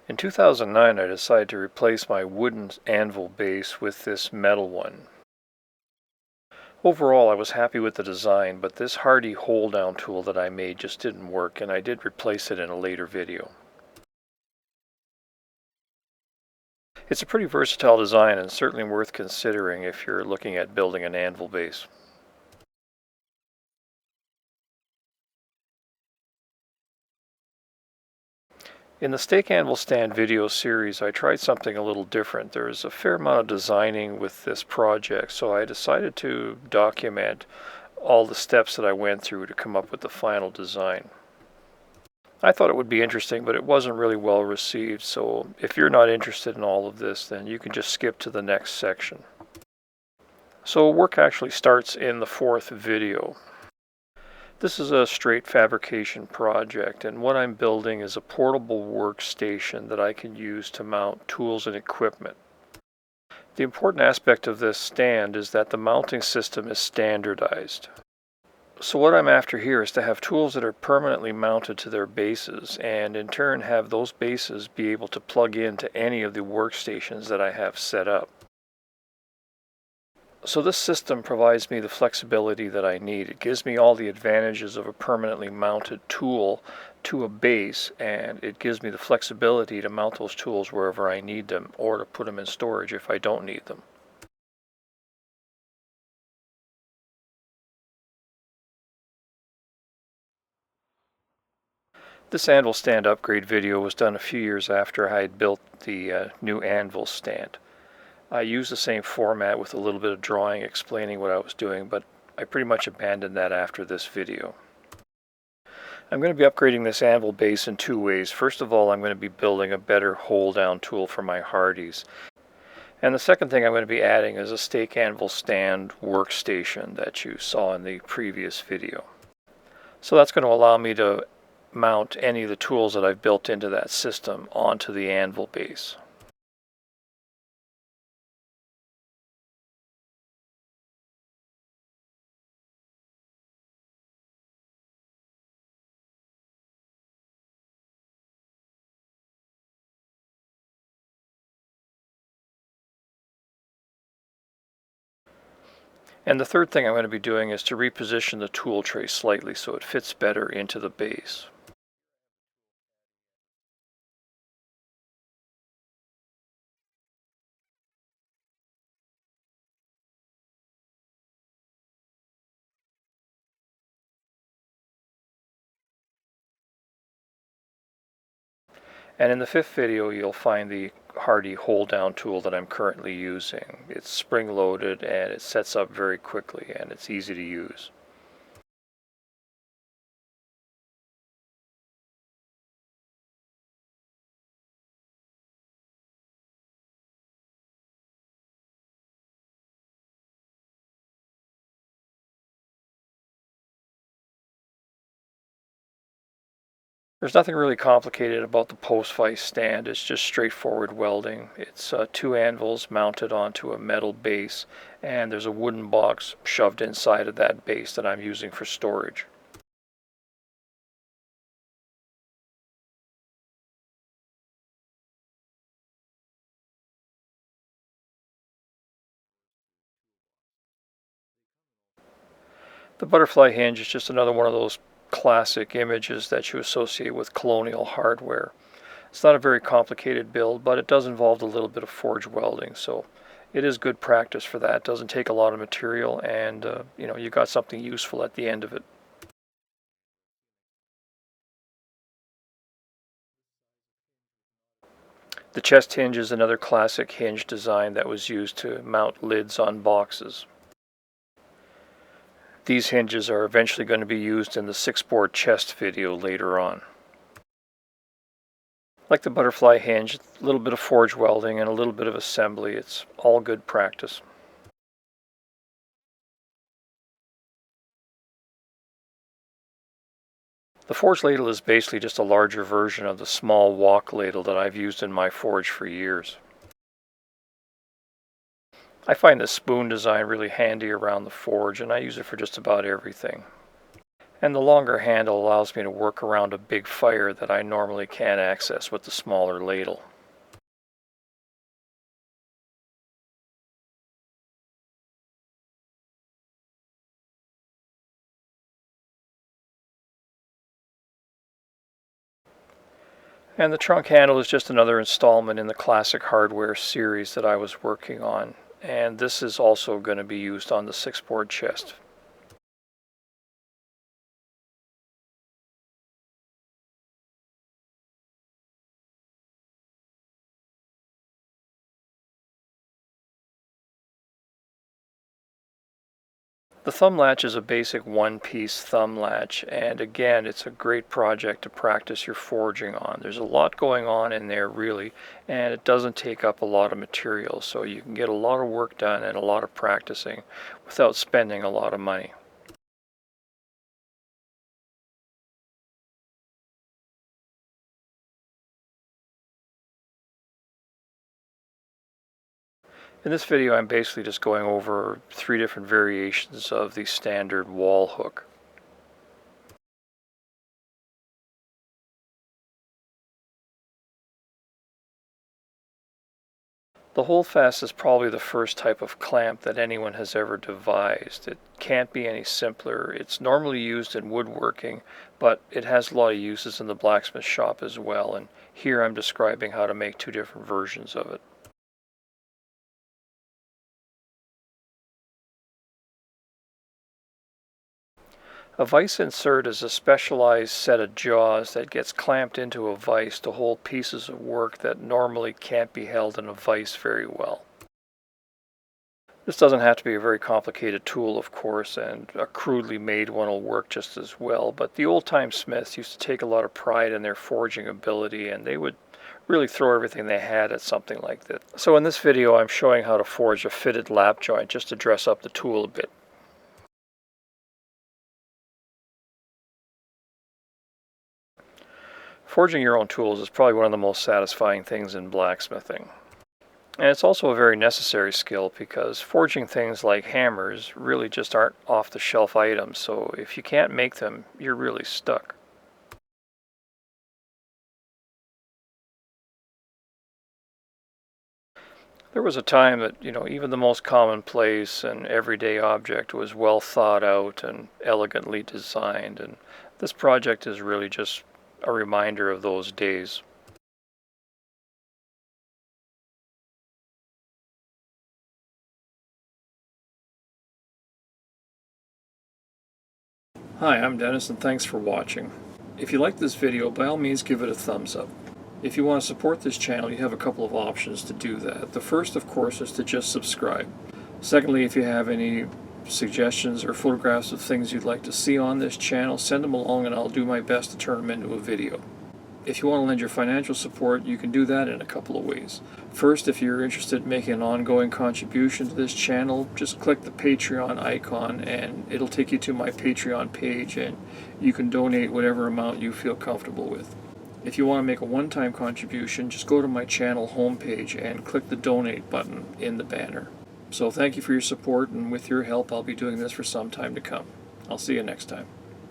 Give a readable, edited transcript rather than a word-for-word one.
In 2009, I decided to replace my wooden anvil base with this metal one. Overall, I was happy with the design, but this hardy hold-down tool that I made just didn't work, and I did replace it in a later video. It's a pretty versatile design and certainly worth considering if you're looking at building an anvil base. In the stake anvil stand video series, I tried something a little different. There's a fair amount of designing with this project, so I decided to document all the steps that I went through to come up with the final design. I thought it would be interesting, but it wasn't really well received, so if you're not interested in all of this, then you can just skip to the next section. So work actually starts in the fourth video. This is a straight fabrication project, and what I'm building is a portable workstation that I can use to mount tools and equipment. The important aspect of this stand is that the mounting system is standardized. So what I'm after here is to have tools that are permanently mounted to their bases, and in turn have those bases be able to plug into any of the workstations that I have set up. So this system provides me the flexibility that I need. It gives me all the advantages of a permanently mounted tool to a base, and it gives me the flexibility to mount those tools wherever I need them, or to put them in storage if I don't need them. This anvil stand upgrade video was done a few years after I had built the new anvil stand. I used the same format with a little bit of drawing explaining what I was doing, but I pretty much abandoned that after this video. I'm going to be upgrading this anvil base in two ways. First of all, I'm going to be building a better hold-down tool for my hardies. And the second thing I'm going to be adding is a stake anvil stand workstation that you saw in the previous video. So that's going to allow me to mount any of the tools that I've built into that system onto the anvil base. And the third thing I'm going to be doing is to reposition the tool tray slightly so it fits better into the base. And in the fifth video, you'll find the hardy hold-down tool that I'm currently using. It's spring-loaded and it sets up very quickly and it's easy to use. There's nothing really complicated about the post-vise stand. It's just straightforward welding. It's two anvils mounted onto a metal base, and there's a wooden box shoved inside of that base that I'm using for storage. The butterfly hinge is just another one of those classic images that you associate with colonial hardware. It's not a very complicated build, but it does involve a little bit of forge welding, so it is good practice for that. It doesn't take a lot of material, and you got something useful at the end of it. The chest hinge is another classic hinge design that was used to mount lids on boxes. These hinges are eventually going to be used in the 6-board chest video later on. Like the butterfly hinge, a little bit of forge welding and a little bit of assembly. It's all good practice. The forge ladle is basically just a larger version of the small wok ladle that I've used in my forge for years. I find this spoon design really handy around the forge, and I use it for just about everything. And the longer handle allows me to work around a big fire that I normally can't access with the smaller ladle. And the trunk handle is just another installment in the classic hardware series that I was working on. And this is also going to be used on the 6-board chest. The thumb latch is a basic one-piece thumb latch, and again, it's a great project to practice your forging on. There's a lot going on in there really, and it doesn't take up a lot of material, so you can get a lot of work done and a lot of practicing without spending a lot of money. In this video, I'm basically just going over 3 different variations of the standard wall hook. The holdfast is probably the first type of clamp that anyone has ever devised. It can't be any simpler. It's normally used in woodworking, but it has a lot of uses in the blacksmith shop as well, and here I'm describing how to make 2 different versions of it. A vise insert is a specialized set of jaws that gets clamped into a vise to hold pieces of work that normally can't be held in a vise very well. This doesn't have to be a very complicated tool, of course, and a crudely made one will work just as well, but the old-time smiths used to take a lot of pride in their forging ability, and they would really throw everything they had at something like this. So in this video, I'm showing how to forge a fitted lap joint just to dress up the tool a bit. Forging your own tools is probably one of the most satisfying things in blacksmithing. And it's also a very necessary skill because forging things like hammers really just aren't off-the-shelf items, so if you can't make them, you're really stuck. There was a time that, even the most commonplace and everyday object was well thought out and elegantly designed, and this project is really just a reminder of those days. Hi, I'm Dennis and thanks for watching. If you liked this video, by all means give it a thumbs up. If you want to support this channel, you have a couple of options to do that. The first, of course, is to just subscribe. Secondly, if you have any suggestions or photographs of things you'd like to see on this channel, send them along and I'll do my best to turn them into a video. If you want to lend your financial support, you can do that in a couple of ways. First, if you're interested in making an ongoing contribution to this channel, just click the Patreon icon and it'll take you to my Patreon page and you can donate whatever amount you feel comfortable with. If you want to make a one-time contribution, just go to my channel homepage and click the donate button in the banner. So thank you for your support, and with your help I'll be doing this for some time to come. I'll see you next time.